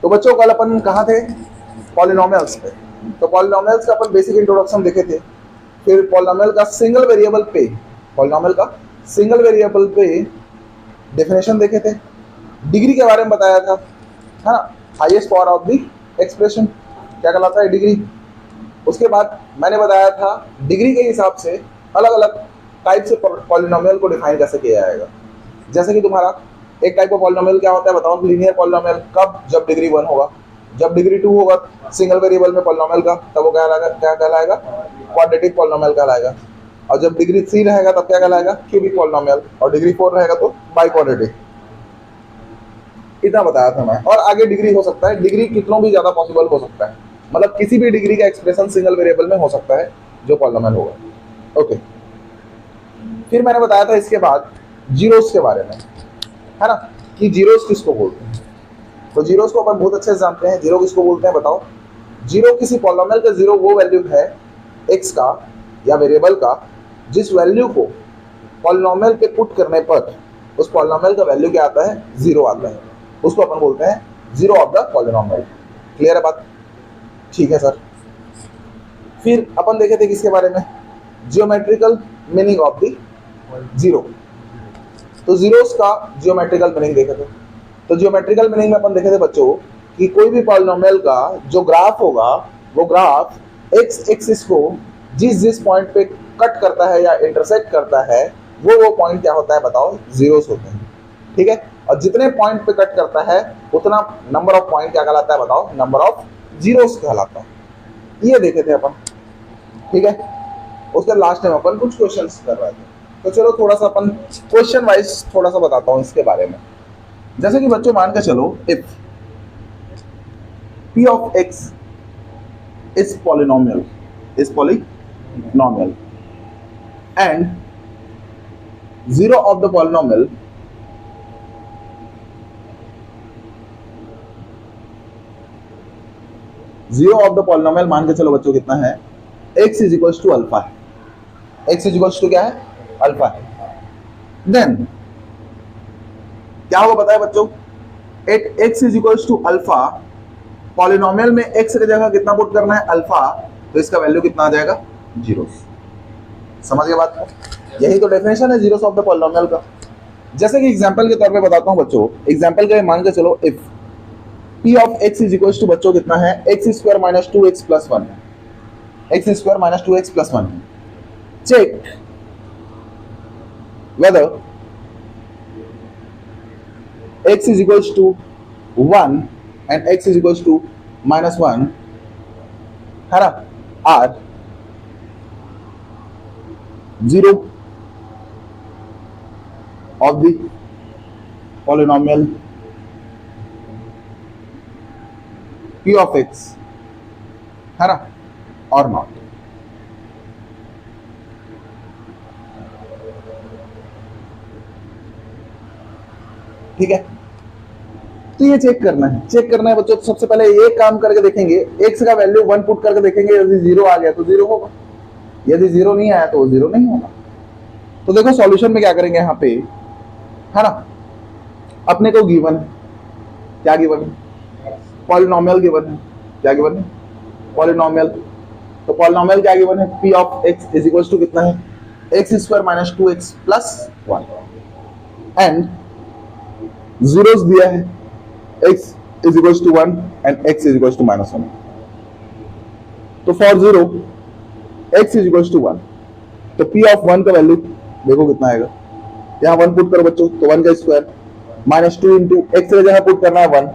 तो बच्चों कल अपन कहाँ थे? पॉलिनोमियल्स पे। तो पॉलिनोमियल्स का अपन बेसिक इंट्रोडक्शन देखे थे, फिर पॉलिनोमियल का सिंगल वेरिएबल पे, पॉलिनोमियल का सिंगल वेरिएबल पे डेफिनेशन देखे थे, डिग्री के बारे में बताया था, है ना, highest power of the expression क्या कहलाता है? डिग्री। उसके बाद मैंने बताया था डिग्री के हिसाब से अलग अलग टाइप से पॉलिनोमियल को डिफाइन कैसे किया जाएगा। जैसे कि तुम्हारा एक टाइप का पॉलिनोमियल क्या होता है बताओ? Linear polynomial. कब? जब डिग्री 1 होगा। जब डिग्री 2 होगा सिंगल वेरिएबल में पॉलिनोमियल का, तब वो क्या कहलाएगा? क्वाड्रेटिक पॉलिनोमियल कहलाएगा। और जब डिग्री 3 रहेगा तब क्या कहलाएगा? Cubic polynomial. और डिग्री 4 रहेगा तो बाई क्वाड्रेटिक। इतना बताया था मैं। और आगे डिग्री हो सकता है, डिग्री कितनों भी ज्यादा पॉसिबल हो सकता है, मतलब किसी भी डिग्री का एक्सप्रेशन सिंगल वेरिएबल में हो सकता है जो पॉलिनोमियल होगा। ओके, फिर मैंने बताया था इसके बाद जीरोस के बारे में, है ना, कि जीरोस किसको बोलते हैं। तो जीरोस को अपन बहुत अच्छे से जानते हैं। जीरो किसको बोलते हैं बताओ? जीरो किसी पॉलिनोमियल का जीरो वो वैल्यू है एक्स का या वेरिएबल का जिस वैल्यू को पॉलिनोमियल पे पुट करने पर उस पॉलिनोमियल का वैल्यू क्या आता है? जीरो आता है। उसको अपन बोलते हैं zero of the polynomial. Clear है बात? ठीक है सर। फिर अपन देखे थे किसके बारे में? Geometrical meaning of the zero. तो जीरोस का जियोमेट्रिकल मीनिंग देखे थे। तो जियोमेट्रिकल मीनिंग में अपन देखे थे बच्चों कि कोई भी पॉलिनोमियल का जो ग्राफ होगा वो ग्राफ एक्स एक्सिस को जिस पॉइंट पे कट करता है या इंटरसेक्ट करता है वो पॉइंट क्या होता है बताओ? जीरोस होते हैं। ठीक है। और जितने पॉइंट पे कट करता है उतना नंबर ऑफ पॉइंट क्या कहलाता है बताओ? नंबर ऑफ जीरोस कहलाता है। ये देखे थे अपन। ठीक है। उसके लास्ट टाइम अपन कुछ क्वेश्चंस कर रहे थे। तो चलो थोड़ा सा अपन क्वेश्चन वाइज थोड़ा सा बताता हूँ इसके बारे में। जैसे कि बच्चों मान के चलो if p of x is polynomial and zero of the polynomial मान के चलो बच्चों कितना है? x is equals to alpha है। x इज इक्वल्स टू क्या है? अल्फा है। देन क्या होगा बताए बच्चों? At x is equals to alpha, polynomial में x की जगह कितना पुट करना है? अल्फा। तो इसका वैल्यू कितना आ जाएगा? जीरो। समझ गए बात को? यही तो डेफिनेशन है जीरोस ऑफ द पॉलिनोमियल का। जैसे कि एग्जांपल के तौर पे बताता हूं बच्चों। एग्जांपल के मान के चलो if p of x is equals to बच्चों कितना है? x square minus 2x plus 1 है। x square minus 2x plus 1 है। Check whether x is equals to 1 and x is equals to minus 1 है ना, are zero of the polynomial p of x है ना, or not। ठीक है। तो ये चेक करना है बच्चों। तो सबसे पहले ये काम करके देखेंगे, x का वैल्यू 1 पुट करके देखेंगे। यदि 0 आ गया तो 0 होगा, यदि 0 नहीं आया तो 0 नहीं होगा। तो देखो सॉल्यूशन में क्या करेंगे यहाँ पे, है ना, अपने को गिवन है, क्या गिवन है? पॉलिनोमियल गिवन है। क्या गिवन है? पॉलिनोमियल। तो पॉलिनोमियल क्या गिवन है? p of x is equals to कितना है? x square minus 2x plus 1 and zeros दिया है, x is equals to 1 and x is equals to minus 1। तो for 0 x is equals to 1, तो p of 1 का value देखो कितना आएगा। यहाँ 1 पुट करो बच्चों, तो 1 का स्क्वायर माइनस 2 इंटू x की जगह पुट करना है 1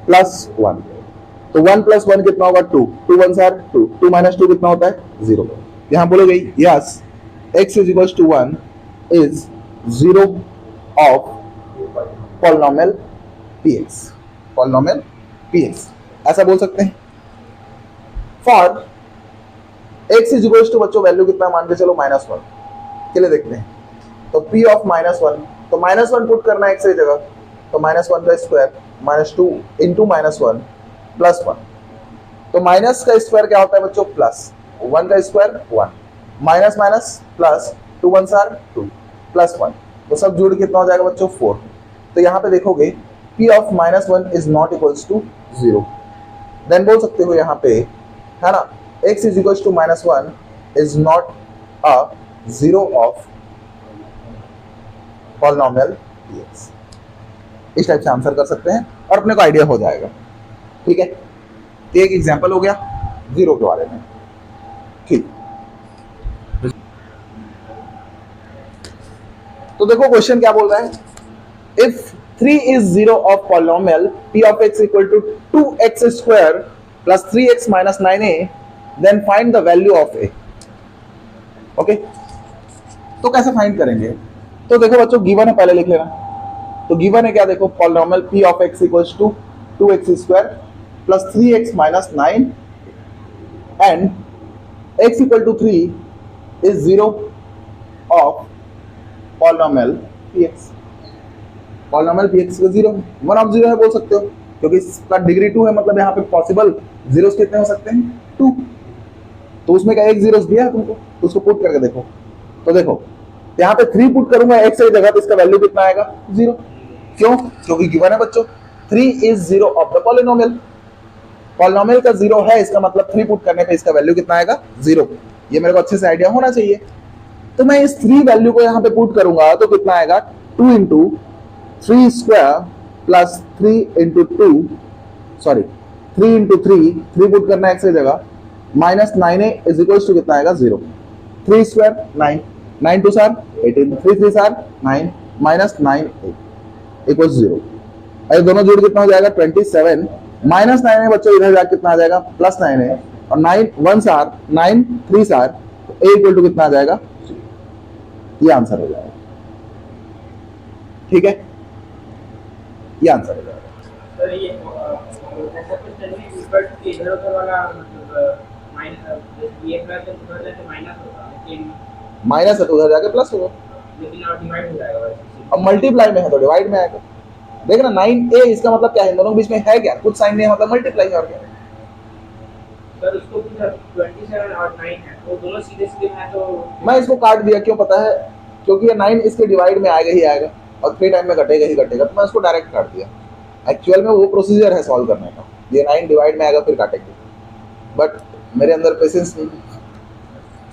प्लस 1। तो 1 प्लस 1 कितना होगा? 2। 2 1 आर 2, 2 माइनस 2 कितना होता है? 0। यहाँ बोलोगे yes x is equals to 1 is 0 of polynomial px, polynomial px ऐसा बोल सकते हैं। For x is equals to बच्चों वैल्यू कितना मान के चलो? माइनस 1 के लिए देखते हैं। तो p ऑफ माइनस 1, तो माइनस 1 पुट करना है x की जगह, तो माइनस 1 का square minus 2 into minus 1 plus 1। तो माइनस का स्क्वायर क्या होता है बच्चों? प्लस 1 का square 1 minus minus plus 2 1 are 2 plus 1। तो सब जुड़ कितना हो जाएगा बच्चों? 4। तो यहाँ पे देखोगे p of -1 is not equals to 0, then बोल सकते हो यहाँ पे, है ना, x is equals to -1 is not a zero of polynomial px। इस टाइप से आंसर कर सकते हैं और अपने को आइडिया हो जाएगा। ठीक है, तो एक एग्जांपल हो गया जीरो के बारे में। ठीक, तो देखो क्वेश्चन क्या बोल रहा है, if 3 is zero of polynomial p of x equal to 2x स्क्वायर plus 3x minus 9a, then find the value of a। Okay, तो कैसे फाइंड करेंगे? तो देखो बच्चों, गिवन है, पहले लिख लेना। तो गिवन है क्या, देखो polynomial p of x equal to 2x स्क्वायर plus 3x minus 9 and x equal to 3 is zero of polynomial px। Polynomial px का जीरो, 1 ऑफ जीरो है बोल सकते हो, क्योंकि इसका डिग्री 2 है, मतलब यहाँ पे पॉसिबल जीरोस कितने हो सकते हैं, 2। तो उसमें का एक जीरोस दिया है तुमको, तो उसको पुट करके देखो। तो देखो यहाँ पे 3 पुट करूंगा x की जगह, तो इसका वैल्यू कितना आएगा, 0। क्यों? क्योंकि गिवन है बच्चों 3 is zero of the polynomial. Polynomial का जीरो है, इसका मतलब 3 पुट करने पे इसका वैल्यू कितना आएगा, 0। ये मेरे को अच्छे से आइडिया होना चाहिए। तो मैं इस 3 वैल्यू को यहाँ पे पुट करूंगा तो कितना आएगा, 2 into 3 square plus 3 into 2, sorry 3 into 3 put करना है x की जगह, minus 9a is equal to कितना आएगा, 0। 3 स्क्वायर 9, 9 2 सार 18, 3 3 सार 9, माइनस 9a इक्वल 0। अरे दोनों जोड़ कितना हो जाएगा, 27, माइनस 9a बच्चों इधर जाकर कितना आ जाएगा, प्लस 9a, और 9 1 सार 9 3 सार, a इक्वल टू कितना आ जाएगा, ये आंसर हो जाएगा। ठीक है, ये आंसर हो जाएगा। सर ये ऐसा कुछ नहीं, बट इधर उधर वाला मतलब माइनस ये प्लस उधर जाके माइनस होगा, लेकिन माइनस है तो उधर जाके प्लस होगा, लेकिन और डिवाइड हो जाएगा वैसे। अब मल्टीप्लाई में है तो डिवाइड में आएगा। देख ना 9a, इसका मतलब क्या है, इन दोनों के बीच में है क्या, कुछ साइन नहीं है, मतलब मल्टीप्लाई है और क्या है। सर उसको भी 27 और 9 है, वो दोनों सीधे सीधे है, तो मैं इसको काट दिया, क्यों पता है, क्योंकि ये 9 इसके डिवाइड में आएगा ही आएगा और 3 टाइम में घटेगा ही घटेगा, तो मैं इसको डायरेक्ट काट दिया। एक्चुअल में वो प्रोसीजर है सॉल्व करने का, ये 9 डिवाइड में आएगा फिर काटेंगे, बट मेरे अंदर पेशेंस नहीं,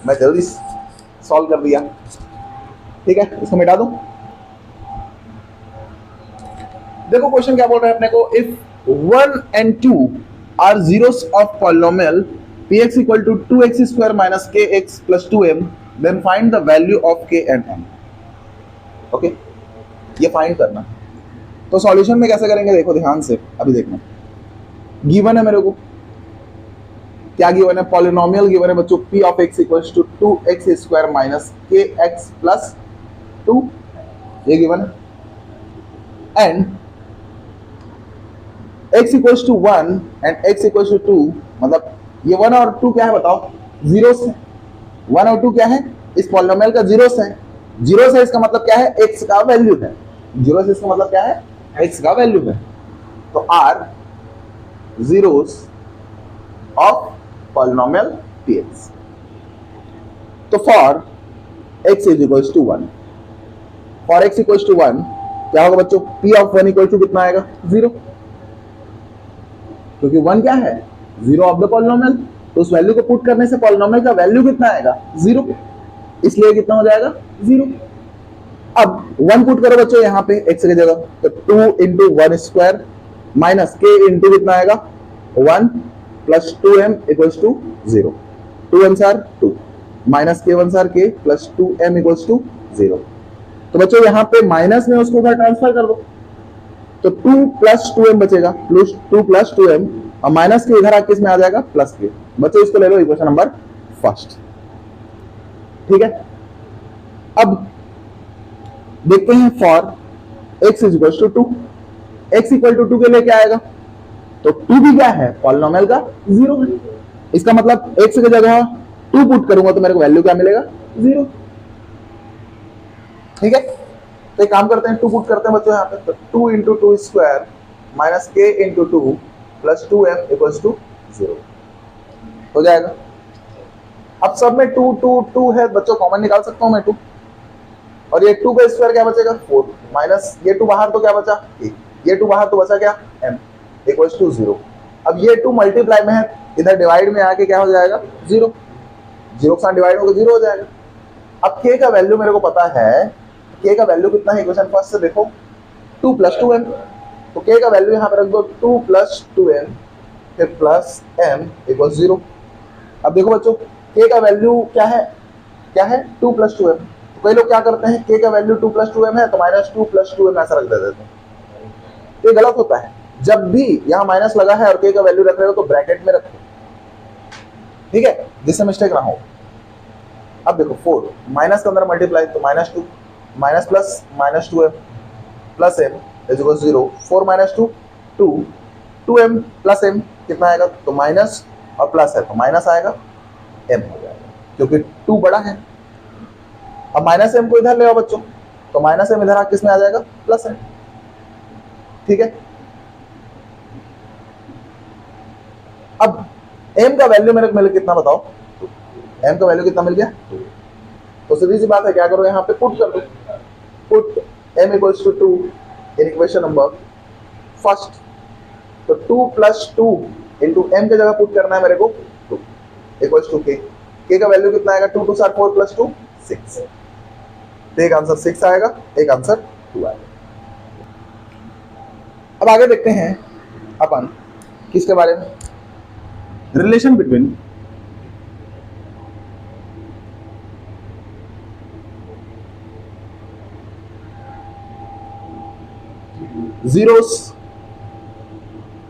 मैं जल्दी सॉल्व कर दिया। ठीक है, इसको मिटा दूं। देखो क्वेश्चन क्या बोल रहा है अपने को, if 1 and 2 are zeros of polynomial px equal to 2x square minus kx plus 2m, then find the value of k and m। Okay, ये फाइंड करना। तो सॉल्यूशन में कैसे करेंगे, देखो ध्यान से, अभी देखना। गिवन है मेरे को, क्या गिवन है, पॉलिनोमियल गिवन है बच्चों, p of x equal to 2x square minus kx plus 2, ये गिवन है। And x equal to 1 and x equal to 2, मतलब ये 1 और 2 क्या है बताओ, जीरोस है। 1 और 2 क्या है, इस पॉलिनोमियल का जीरोस है। जीरोस है इसका मतलब क्या है, x का वैल्यू है। जीरोस इसका मतलब क्या है, x का वैल्यू है। तो are zeros of polynomial px। तो for x is equal to 1, for x equal to 1 क्या होगा बच्चों, p ऑफ 1 इक्वल टू कितना आएगा, 0, क्योंकि 1 क्या है, जीरो ऑफ द पॉलिनोमियल, तो उस वैल्यू को पुट करने से पॉलिनोमियल का वैल्यू कितना आएगा, 0, इसलिए कितना हो जाएगा, 0। अब 1 पुट करो बच्चों यहाँ पे x की जगह, तो 2 into 1 square minus k into कितना आएगा, 1 plus 2m equals to 0, 2m सार 2 माइनस k1 सार k plus 2m equals to 0। तो बच्चों यहाँ पे माइनस में उसको उधर ट्रांसफर कर दो, तो 2 प्लस 2m बचेगा, प्लस 2 प्लस 2m, और माइनस के इधर आके इसमें आ जाएगा प्लस के। बच्चों इसको ले लो इक्वेशन नंबर फर्स्ट। ठीक है, अब देखते हैं for x is equal to 2, x equal to 2 के लिए क्या आएगा, तो 2 भी क्या है, पॉलिनोमियल का 0 है। इसका मतलब x की जगह 2 पुट करूंगा तो मेरे को वैल्यू क्या मिलेगा, 0। ठीक है, तो एक काम करते हैं, 2 पुट करते हैं बच्चों यहाँ पे, तो 2 into 2 square minus k into 2 plus 2m equals to 0 हो जाएगा। अब सब में 2 2 2 है बच्चों, कॉमन निकाल सकता हूं मैं 2, और ये 2 का स्क्वायर क्या बचेगा, 4, माइनस ये 2 बाहर तो क्या बचा, 1, ये 2 बाहर तो बचा क्या m इक्वल्स टू 0। अब ये 2 मल्टीप्लाई में है, इधर डिवाइड में आके क्या हो जाएगा 0, 0 के साथ डिवाइड होकर 0 हो जाएगा। अब k का वैल्यू मेरे को पता है, k का वैल्यू कितना है इक्वेशन फर्स्ट से देखो 2 + 2m, तो k का वैल्यू यहाँ पे रख दो 2 + 2m फिर प्लस m इक्वल्स 0। अब देखो बच्चों k का वैल्यू क्या है 2 + 2m। तो कई लोग क्या करते हैं k का वैल्यू 2 + 2m है तो -2 + 2m ऐसा रख देते हैं, ये गलत होता है। जब भी यहाँ माइनस लगा है और k का वैल्यू रख रहे हो तो ब्रैकेट में रखो, ठीक है, जिससे मिस्टेक ना हो। अब देखो 4 माइनस के अंदर मल्टीप्लाई तो -2 minus plus -2m plus m is equal 0। 4 - 2 2 2m plus m कितना आएगा तो माइनस और प्लस है तो माइनस आएगा m हो जाएगा क्योंकि 2 बड़ा है। अब -m को इधर ले आओ बच्चों तो -m इधर किस में आ जाएगा प्लस m, ठीक है। अब m का वैल्यू मेरे को मिल कितना बताओ, m का वैल्यू कितना मिल गया, तो सीधी सी बात है क्या करो यहाँ पे पुट कर दो, put m equals to 2 in equation number first. तो 2 + 2 इंटू m की जगह पुट करना है मेरे को 2 इक्वल्स टू k का वैल्यू कितना आएगा 2 × 4 4 + 2 6। तो एक आंसर 6 आएगा, एक आंसर 2 आएगा। अब आगे देखते हैं अपन किसके बारे में, relation between zeros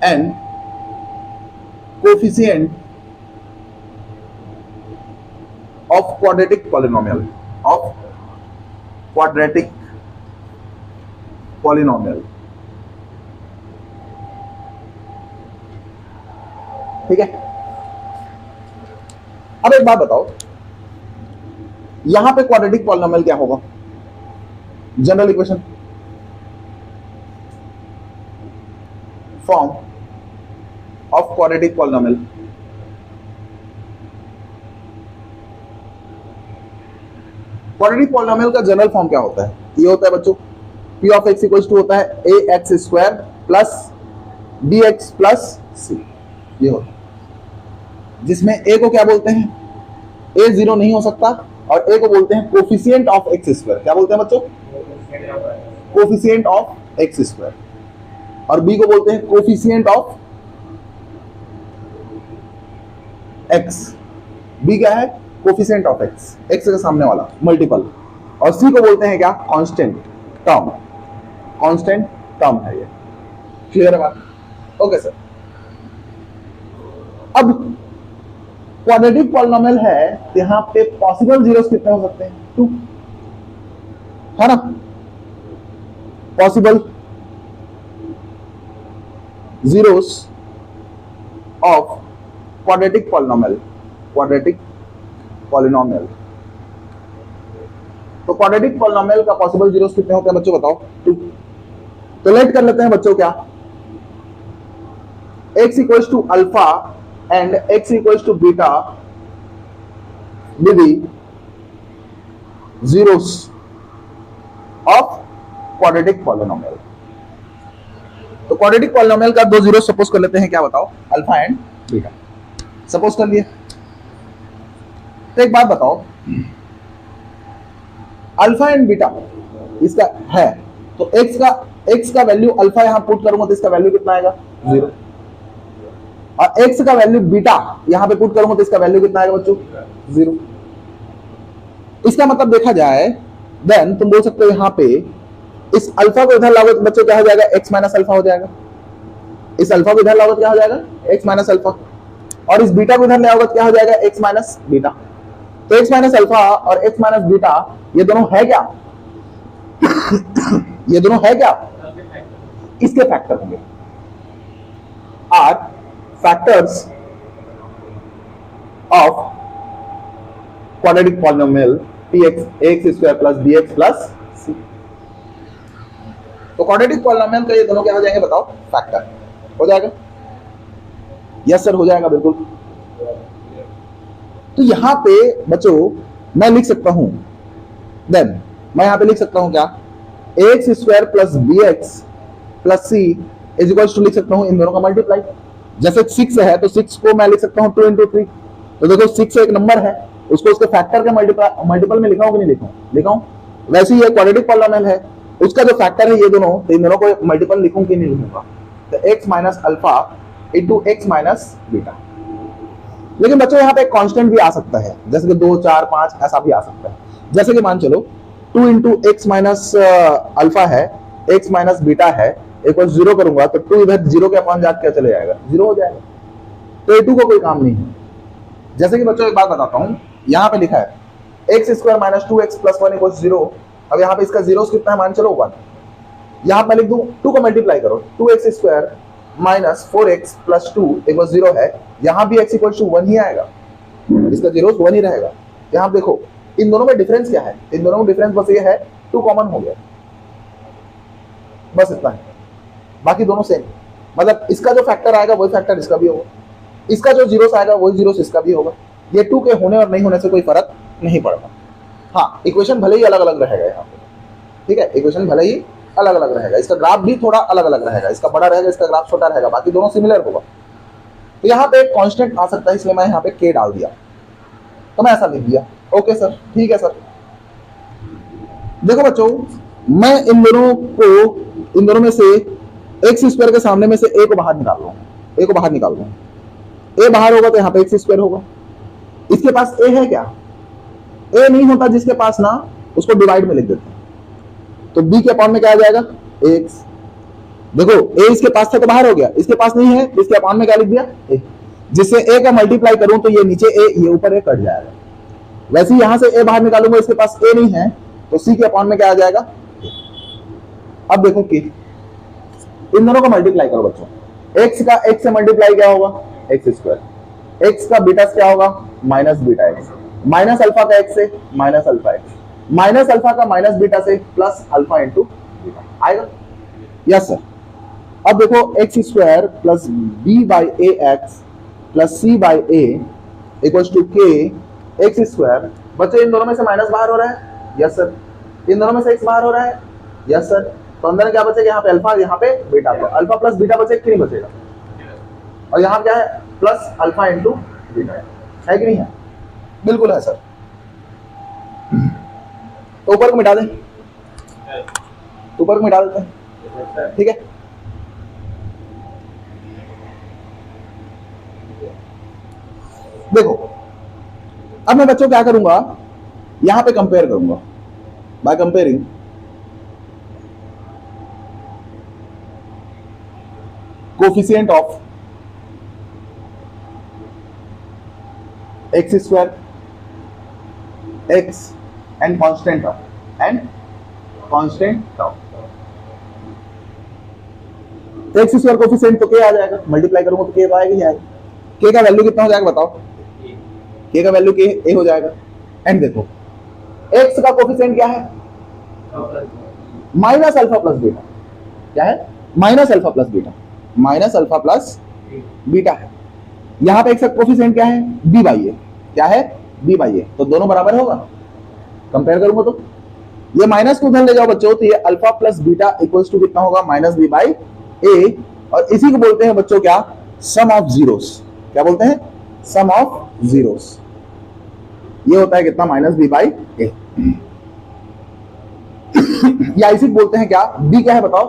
and coefficient of quadratic polynomial, ठीक है। अब एक बात बताओ, यहां पे क्वाड्रेटिक पॉलिनोमियल क्या होगा, general equation form of quadratic polynomial. Quadratic polynomial का जनरल फॉर्म क्या होता है, ये होता है बच्चों p of x equals to होता है ax² plus bx plus c, ये होता है जिसमें a को क्या बोलते हैं, a 0 नहीं हो सकता और a को बोलते हैं कोफिशिएंट ऑफ x²। क्या बोलते हैं बच्चों, कोफिशिएंट ऑफ x²। और b को बोलते हैं कोफिशिएंट ऑफ x। b क्या है, कोफिशिएंट ऑफ x, x के सामने वाला मल्टीपल। और c को बोलते हैं क्या, कांस्टेंट टर्म, कांस्टेंट टर्म है ये। क्लियर है बात, ओके सर। अब क्वाड्रेटिक पॉलिनोमियल है, यहां पे पॉसिबल जीरोस कितने हो सकते हैं, 2 है ना। Possible zeros of quadratic polynomial, तो quadratic polynomial का possible zeros कितने होते हैं बच्चों बताओ, 2। तो लेट कर लेते हैं बच्चों क्या, x equals to alpha and x equals to beta with zeros of quadratic polynomial। तो क्वाड्रेटिक पॉलिनोमियल का 2 जीरो सपोज कर लेते हैं, क्या बताओ, अल्फा एंड बीटा सपोज कर लिए। तो एक बात बताओ, अल्फा एंड बीटा इसका है तो x का वैल्यू अल्फा यहां पुट करूंगा तो इसका वैल्यू कितना आएगा 0, और x का वैल्यू बीटा यहां पे पुट करूंगा तो इसका वैल्यू कितना आएगा बच्चों 0। इसका मतलब देखा जाए देन तुम बोल सकते हो यहां पे इस अल्फा को इधर लाओगे तो बच्चों क्या हो जाएगा, x माइनस अल्फा हो जाएगा। इस अल्फा को इधर लाओगे तो क्या हो जाएगा, x माइनस अल्फा। और इस बीटा को इधर ले आओगे तो क्या हो जाएगा, x माइनस बीटा। तो x माइनस अल्फा और x माइनस बीटा ये दोनों है क्या ये दोनों है क्या, इसके फैक्टर होंगे, are factors of quadratic polynomial ax² plus bx plus c। तो क्वाड्रेटिक पॉलिनोमियल का ये दोनों क्या हो जाएंगे बताओ, फैक्टर हो जाएगा। यस सर हो जाएगा बिल्कुल। तो यहां पे बच्चों मैं लिख सकता हूं, देन मैं यहां पे लिख सकता हूं क्या, ax² plus bx plus C is equal to लिख सकता हूं इन दोनों का मल्टीप्लाई। जैसे 6 है तो 6 को मैं लिख सकता हूं 2 इंटू 3। तो देखो 6 एक नंबर है, उसको उसके फैक्टर के मल्टीपल में लिखा हूं कि नहीं लिखा हूं? लिखा हूं। वैसे ही ये क्वाड्रेटिक पॉलिनोमियल है, उसका जो फैक्टर है ये दोनों, तो इन दोनों को मल्टीपल लिखूं कि नहीं लिखूंगा? तो x minus alpha into x minus beta. लेकिन बच्चों यहाँ पे एक कांस्टेंट भी आ सकता है, जैसे कि 2, 4, 5 ऐसा भी आ सकता है। जैसे कि मान चलो 2 इंटू एक्स माइनस अल्फा है, एक्स माइनस बीटा है, एक बार 0 करूंगा तो 2 इधर 0 के अपॉन जाके क्या चले जाएगा? 0 हो जाएगा। तो a2 को कोई काम नहीं है। जैसे कि बच्चों एक बात बताता हूं, यहाँ पे लिखा है x square minus 2x plus 1 equal 0। अब यहाँ पे इसका 0 कितना है मान चलो 1। यहाँ पे लिख दूं 2 को मल्टीप्लाई करो, 2x square minus 4x plus 2 equal 0 है। यहाँ भी x इक्वल टू 1 ही आएगा, इसका 0 1 ही रहेगा। यहाँ देखो इन दोनों में डिफरेंस क्या है? इन दोनों में डिफरेंस बस ये है 2 कॉमन हो गया, बस इतना है। बाकी दोनों सेम, मतलब इसका जो फैक्टर आएगा वही फैक्टर इसका भी होगा, इसका जो जीरोस आएगा वही जीरोस इसका भी होगा। ये 2 के होने और नहीं होने से कोई फर्क नहीं पड़ता। हाँ, इक्वेशन भले ही अलग अलग रहेगा यहाँ पे, ठीक है, इक्वेशन भले ही अलग अलग रहेगा, इसका ग्राफ भी थोड़ा अलग अलग रहेगा, इसका बड़ा रहेगा, इसका ग्राफ छोटा रहेगा, बाकी दोनों सिमिलर होगा। तो यहाँ पे एक कांस्टेंट आ सकता है, इसलिए मैं यहाँ पे k डाल दिया, तो मैं ऐसा लिख दिया। ओके सर, ठीक है सर। देखो बच्चों, मैं इन दोनों में से एक्स स्क्वायर के सामने में से a को बाहर निकाल रहा हूँ, a को बाहर निकाल रहा हूँ। a बाहर होगा तो यहाँ पे एक्स स्क्वायर होगा। इसके पास a है क्या? a नहीं होता जिसके पास ना, उसको डिवाइड में लिख देते हैं, तो b के अपॉन में क्या आ जाएगा? x। देखो a इसके पास था तो बाहर हो गया, इसके पास नहीं है, इसके अपॉन में क्या लिख दिया? a। जिससे a का मल्टीप्लाई करूं तो ये नीचे a, ये ऊपर a कट जाएगा। वैसे ही यहां से a बाहर निकालूंगा, इसके पास a नहीं है तो c के अपॉन में क्या आ जाएगा? अब देखो कि इन दोनों का मल्टीप्लाई करो बच्चों। x का x से मल्टीप्लाई क्या होगा? X square. x का बीटा से क्या होगा? Minus beta x। Minus alpha का x से minus alpha x। Minus alpha का माइनस बीटा से प्लस अल्फा इंटू बीटा आएगा। Yes sir. अब देखो x square plus B by A x plus C by A equals to K x square. बच्चे इन दोनों में से माइनस बाहर हो रहा है? Yes sir. इन दोनों में से एक्स बाहर हो रहा है? Yes sir. तो अंदर क्या बचेगा? यहाँ पे अल्फा, यहाँ पे बीटा। तो अल्फा प्लस बीटा बचेगा कि नहीं बचेगा? और यहाँ क्या है? प्लस अल्फा इंटू बीटा है कि नहीं है? बिल्कुल है सर। तो ऊपर को मिटा दें, ऊपर को मिटा देते हैं, ठीक है। देखो अब मैं बच्चों क्या करूंगा, यहां पे कंपेयर करूंगा by comparing coefficient of x square x and constant of x square coefficient तो क्या आ जाएगा? मल्टीप्लाई करूंगा तो क्या आएगा ही आएगा। के का वैल्यू कितना हो जाएगा बताओ? के का वैल्यू के ए हो जाएगा। एंड देखो एक्स का कोफिशिएंट क्या है? Minus alpha plus beta. क्या है? Minus alpha plus beta. Minus alpha plus beta है। यहां पे एक्स का कोफिशिएंट क्या है? बी बाई ए। क्या है? बी बाई ए। तो दोनों बराबर होगा, कंपेयर करूंगा तो ये माइनस को उधर ले जाओ बच्चों, तो ये alpha plus beta equals to कितना होगा? Minus B by A. और इसी को बोलते हैं बच्चों क्या? Sum of zeros. क्या बोलते हैं? Sum of zeros. ये होता है कितना? Minus B by A. या इसी को बोलते हैं क्या? बी क्या है बताओ?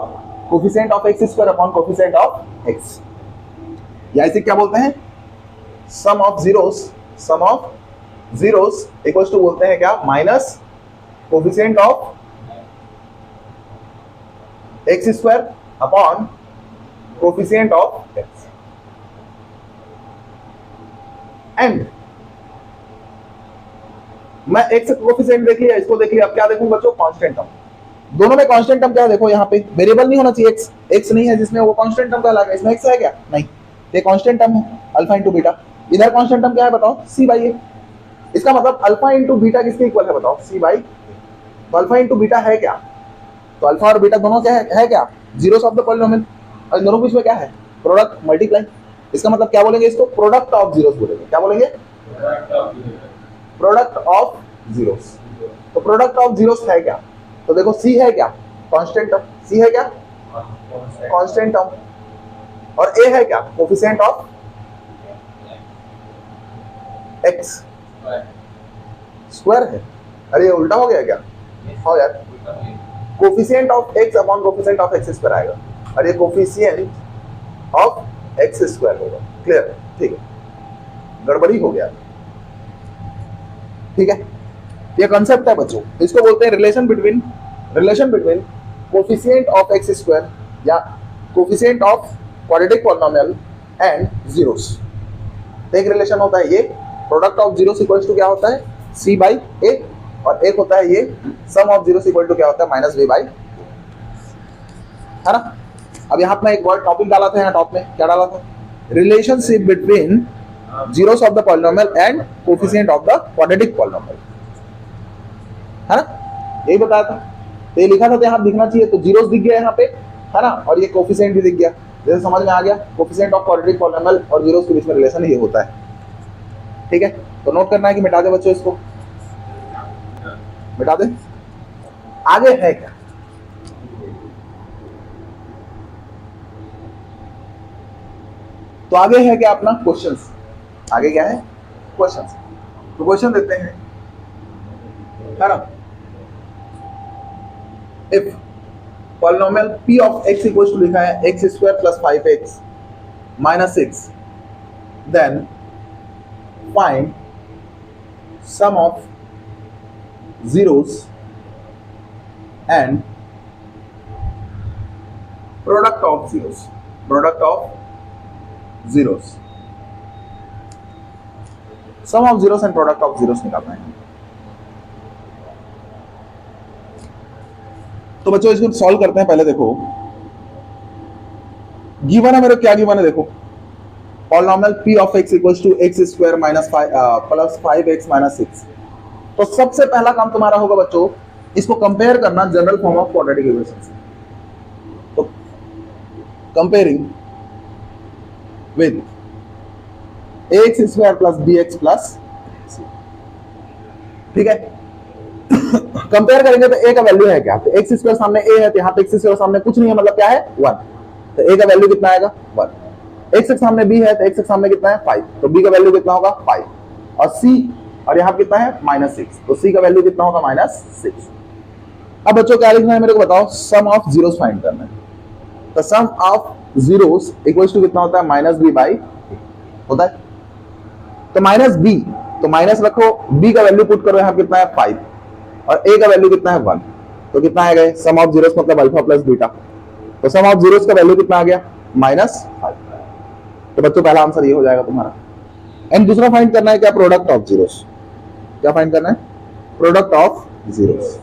Coefficient of x square upon coefficient of x. या इसे क्या बोलते हैं? Sum of zeros. Sum of zeros equals to बोलते हैं क्या? Minus coefficient of x square upon coefficient of x. And मैं एक्स कोफिशिएंट देख लिया, इसको देख लिया, अब क्या देखूं बच्चों? Constant term. दोनों में कांस्टेंट टर्म क्या है? देखो यहाँ पे वेरिएबल नहीं होना चाहिए, एक्स एक्स नहीं है जिसमें वो कांस्टेंट टर्म कहलाएगा। इसमें एक्स है क्या? नहीं, ये कांस्टेंट टर्म है अल्फा इंटू बीटा। इधर कांस्टेंट टर्म क्या है बताओ? सी बाई ए। इसका मतलब अल्फा इंटू बीटा किसके इक्वल है बताओ? सी बाई। तो अल्फा इंटू बीटा है क्या? तो अल्फा और बीटा दोनों क्या है क्या? Zeros of the polynomial. और दोनों बीच में क्या है? Product multiply. इसका मतलब क्या बोलेंगे इसको? प्रोडक्ट ऑफ जीरोस बोलेंगे। क्या बोलेंगे? Product of zeros. तो प्रोडक्ट ऑफ जीरोस है क्या? तो देखो सी है क्या? Constant term. सी है क्या? कांस्टेंट टर्म, और ए है क्या, कोफिशिएंट ऑफ एक्स स्क्वायर है। अरे ये उल्टा हो गया क्या? हो यार, coefficient of x upon coefficient of x square आएगा, और ये कोफिशिएंट ऑफ एक्स स्क्वायर होगा। क्लियर? ठीक है, गड़बड़ी हो गया। ठीक है, ये कंसेप्ट है बच्चों, इसको बोलते हैं relation between coefficient of x square या coefficient of quadratic polynomial and zeros. एक रिलेशन होता है ये, product of zeros equals to क्या होता है, c बाई ए, और एक होता है ये सम ऑफ जीरोस इक्वल टू क्या होता है, माइनस b बाई, है ना। अब यहाँ पे एक वर्ड टॉपिक डाला था, यहाँ टॉप में क्या डाला था, relationship between zeros of the polynomial and coefficient of the quadratic polynomial, है ना, यही बताया था। तो ये लिखा था तो यहाँ दिखना चाहिए, तो जीरोस दिख गया यहाँ पे, है ना, और ये कोफिशिएंट भी दिख गया। जैसे समझ में आ गया, कोफिशिएंट ऑफ क्वाड्रेटिक पॉलिनोमियल और जीरोस के बीच में रिलेशन ये होता है। ठीक है, तो नोट करना है कि मिटा दे बच्चों, इसको मिटा दे। आगे है क्या, तो आगे है क्या अपना क्वेश्चंस, आगे क्या है क्वेश्चंस। तो क्वेश्चन देते हैं, है ना, if polynomial p of x equals to लिखा है x square plus 5x minus 6, then find sum of zeros and product of zeros, sum of zeros and product of zeros निकालना है। तो बच्चों इसको सॉल्व करते हैं। पहले देखो गिवन है मेरे, क्या गिवन है देखो, polynomial p of x equals to x square minus 5 plus 5x minus 6। तो सबसे पहला काम तुम्हारा होगा बच्चों, इसको कंपेयर करना general form of quadratic equation से। तो comparing with ax square plus bx plus, ठीक है, कंपेयर करेंगे तो a का वैल्यू है क्या, तो x स्क्वायर सामने a है, तो यहाँ पे x स्क्वायर सामने कुछ नहीं है, मतलब क्या है 1, तो a का वैल्यू कितना आएगा 1। x सामने b है, तो x सामने कितना है 5, तो b का वैल्यू कितना होगा 5, और c, और यहाँ कितना है -6, तो c का वैल्यू कितना होगा -6। अब बच्चों क्या लिखना है मेरे को बताओ, सम ऑफ जीरोस फाइंड करना है। तो सम ऑफ जीरोस इक्वल्स टू कितना होता है, -b बाई होता है, तो -b, तो माइनस रखो, b का वैल्यू पुट करो, यहाँ कितना है 5, और a का वैल्यू कितना है 1, तो कितना आएगा, सम ऑफ जीरोस मतलब अल्फा प्लस बीटा, तो सम ऑफ जीरोस का वैल्यू कितना आ गया -5। तो बच्चों पहला आंसर ये हो जाएगा तुम्हारा। एंड दूसरा फाइंड करना है क्या, प्रोडक्ट ऑफ जीरोस। क्या फाइंड करना है, प्रोडक्ट ऑफ जीरोस।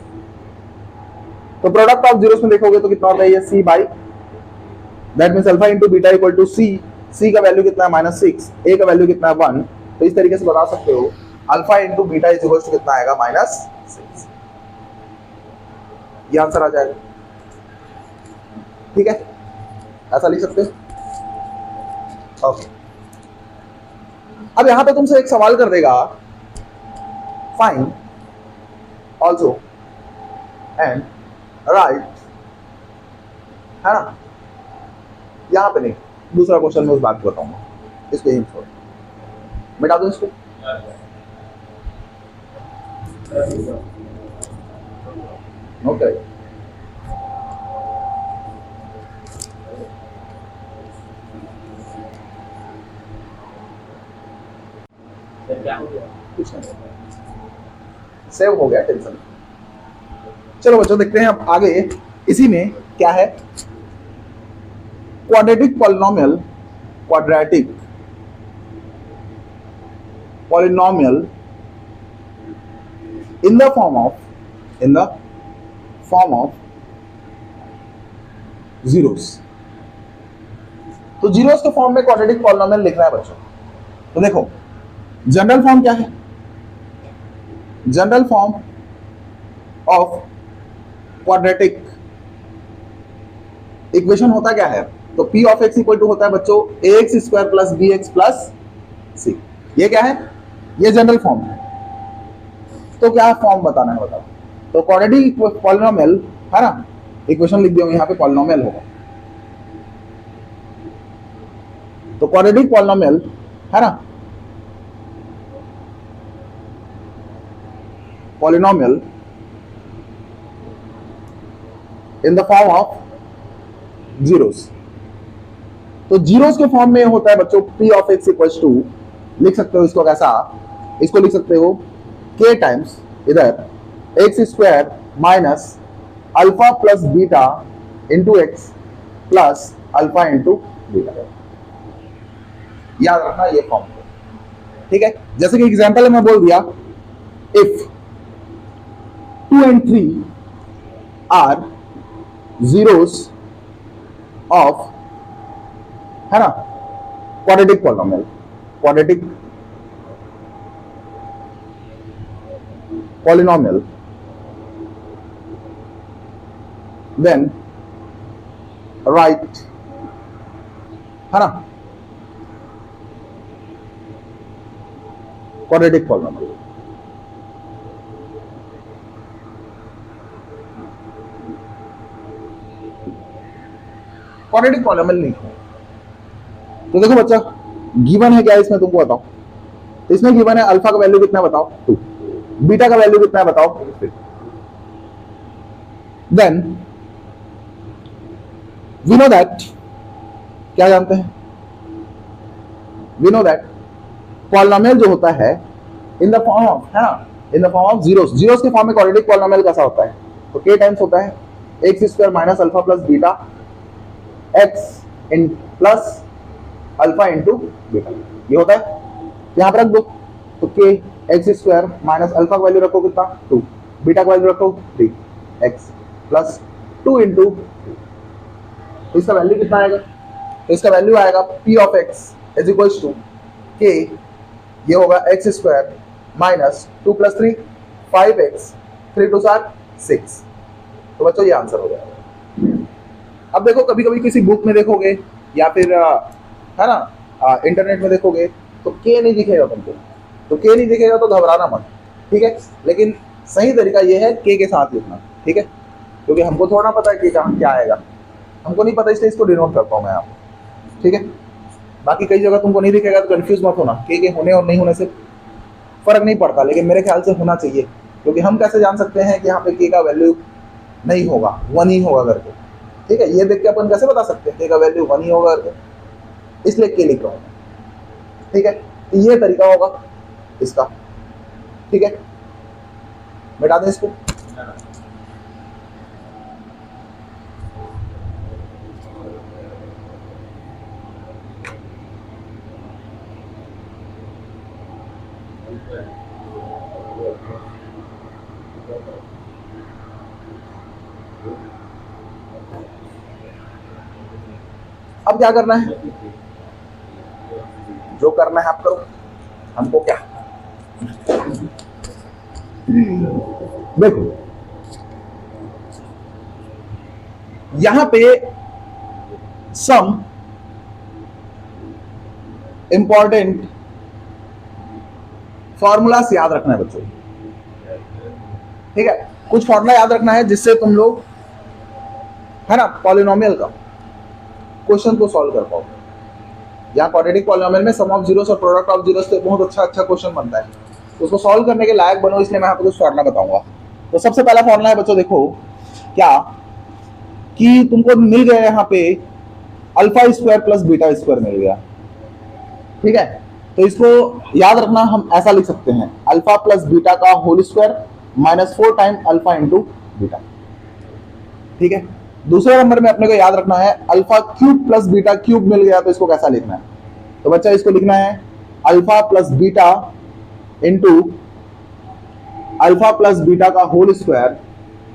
तो प्रोडक्ट ऑफ जीरोस में देखोगे तो कितना होता है, ये c by, that means alpha into beta equal to c, c का वैल्यू कितना है -6, a का वैल्यू कितना है 1, तो इस तरीके से बता सकते हो alpha into beta is equal to कितना आएगा -6, ये आंसर आ जाएगा। ठीक है, ऐसा लिख सकते हो। ओके, अब यहां पे तुमसे एक सवाल कर देगा, फाइंड ऑल्सो एंड राइट, है ना, यहां पे नहीं, दूसरा क्वेश्चन में उस बात को बताऊंगा, इसको यही छोड़, मिटा दो इसको। ओके, कुछ नहीं, सेव हो गया, टेंशन। चलो बच्चों देखते हैं अब आगे, इसी में क्या है, quadratic polynomial, quadratic polynomial in the form of zeros. तो जीरोस के फॉर्म में क्वाड्रेटिक पॉलिनोमियल लिखना है बच्चों। तो देखो जनरल फॉर्म क्या है, general form of quadratic equation होता क्या है, तो p of x equal to होता है बच्चों ax square plus bx plus c। ये क्या है, ये जनरल फॉर्म है। तो क्या फॉर्म बताना है बताओ, तो क्वाड्रेटिक पॉलिनोमियल है ना, इक्वेशन लिख दिया यहाँ पे, पॉलिनोमियल होगा, क्वाड्रेटिक पॉलिनोमियल है ना, polynomial in the form of zeros. तो जीरोस के फॉर्म में होता है बच्चों p of x equals to, लिख सकते हो इसको कैसा, इसको लिख सकते हो k टाइम्स इधर x square minus alpha plus beta into x plus alpha into beta. याद रखना ये फॉर्म, ठीक है। जैसे कि एग्जांपल में बोल दिया, if 2 and 3 are zeros of, है ना, quadratic polynomial, quadratic polynomial, then right, है ना, क्वाड्रेटिक पॉलिनोमियल। क्वाड्रेटिक पॉलिनोमियल नहीं है तो देखो बच्चा, गिवन है क्या इसमें तुमको बताओ। तो इसमें गिवन है अल्फा का वैल्यू कितना है बताओ 2, बीटा का वैल्यू कितना है बताओ 3। देन वी नो दैट, क्या जानते हैं, वी नो दैट पॉलिनोमियल जो होता है इन द फॉर्म ऑफ, है ना, in the form of zeros, zeros के फॉर्म में क्वाड्रेटिक पॉलिनोमियल कैसा होता है, तो k टाइम्स होता है x square minus alpha plus beta x इन प्लस अल्फा इंटू बीटा, ये होता है। यहां पर रख दो, तो k x square minus alpha का वैल्यू रखो कितना 2, बीटा का वैल्यू रखो 3 एक्स प्लस 2 इंटू, तो इसका वैल्यू कितना आएगा, तो इसका वैल्यू आएगा p of x is equals to k, ये होगा x square minus 2 plus 3 5x 3 2 6। तो बच्चों ये आंसर हो जाएगा। अब देखो कभी कभी किसी बुक में देखोगे या फिर है ना इंटरनेट में देखोगे तो के नहीं दिखेगा तुमको, तो के नहीं दिखेगा तो घबराना मत, ठीक है। लेकिन सही तरीका ये है के साथ लिखना, ठीक है, क्योंकि हमको थोड़ा पता है कि कहाँ क्या आएगा, हमको नहीं पता, इसलिए इसको डिनोट करता हूँ मैं आपको, ठीक है। बाकी कई जगह तुमको नहीं दिखेगा तो कंफ्यूज मत होना, के होने और नहीं होने से फर्क नहीं पड़ता, लेकिन मेरे ख्याल से होना चाहिए, क्योंकि हम कैसे जान सकते हैं कि यहाँ पे के का वैल्यू नहीं होगा, 1 ही होगा करके, ठीक है। ये देख के अपन कैसे बता सकते हैं के का वैल्यू 1 ही होगा करके, इसलिए के लिख रहा हूँ, ठीक है। ये तरीका होगा इसका, ठीक है। मिटा दें इसको, अब क्या करना है, जो करना है आप करो, हमको क्या। देखो यहां पे सम इंपॉर्टेंट फॉर्मूलास याद रखना है बच्चों, ठीक है। कुछ फॉर्मूला याद रखना है जिससे तुम लोग, है ना, पॉलिनोमियल का क्वेश्चन को सॉल्व कर पाओ। यहाँ क्वाड्रेटिक पॉलिनोमियल में सम ऑफ जीरोस और प्रोडक्ट ऑफ जीरोस से बहुत अच्छा क्वेश्चन बनता है, तो उसको सॉल्व करने के लायक बनो, इसलिए मैं आपको कुछ फॉर्मूला बताऊंगा। तो सबसे पहला फॉर्मूला है बच्चों, देखो क्या कि तुमको मिल गया यहाँ पे alpha square plus beta square मिल गया, ठीक है। तो इसको याद रखना, हम ऐसा लिख सकते हैं अल्फा प्लस बीटा का whole square minus 4 time alpha into beta, ठीक है। दूसरे नंबर में अपने को याद रखना है alpha cube plus beta cube मिल गया, तो इसको कैसा लिखना है, तो बच्चा इसको लिखना है alpha plus beta into alpha plus beta का whole square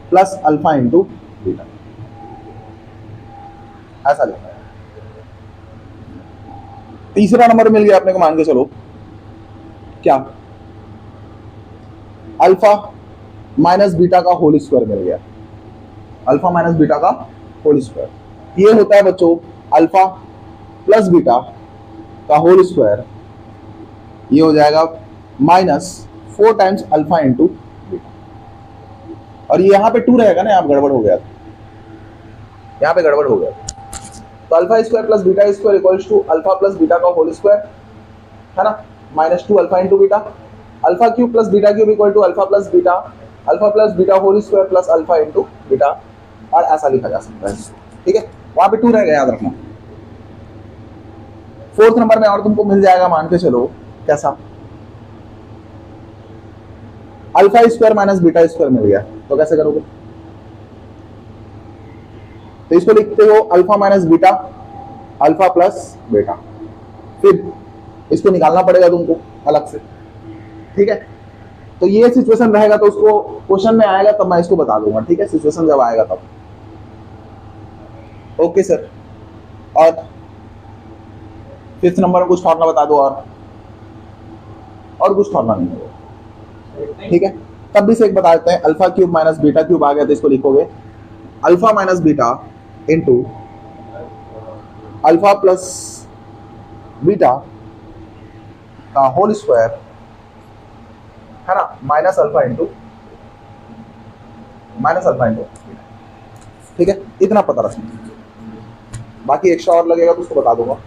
plus alpha into beta, ऐसा लिखना है। तीसरा नंबर मिल गया अपने को, मान के चलो क्या, अल्फा माइनस बीटा का होल स्क्वायर मिल गया, अल्फा माइनस बीटा का होल स्क्वायर, ये होता है बच्चों अल्फा प्लस बीटा का होल स्क्वायर, ये हो जाएगा minus 4 times alpha into beta, और ये यहाँ पे 2 रहेगा ना, यहाँ पे गड़बड़ हो गया, यहाँ पे गड़बड़ हो गया, तो alpha square plus beta square equals to alpha plus beta का होल स्क्वायर, है ना, -2 alpha into beta, alpha cube plus beta cube equal to alpha plus beta whole square plus alpha into beta, और ऐसा लिखा जा सकता है, ठीक है। वहां पे 2 रह गया, याद रखना। 4th नंबर में और तुमको मिल जाएगा, मान के चलो कैसा, alpha square minus beta square मिल गया, तो कैसे करोगे, तो इसको लिखते हो alpha minus beta, alpha plus beta, फिर इसको निकालना पड़ेगा तुमको अलग से, ठीक है। तो ये सिचुएशन रहेगा, तो उसको क्वेश्चन में आएगा तब मैं इसको बता दूंगा, ठीक है, सिचुएशन जब आएगा तब। ओके सर, और 5th नंबर में कुछ फॉर्मूला बता दो, और कुछ फॉर्मूला नहीं है, ठीक है। तब भी से एक बता देते हैं, alpha cube minus beta cube आ गया, तो इसको लिखोगे alpha minus beta into alpha plus beta का होल स्क्वायर, है ना, माइनस अल्फा इंटू, ठीक है। इतना पता रखना, बाकी एक्स्ट्रा और लगेगा तो उसको बता दूंगा।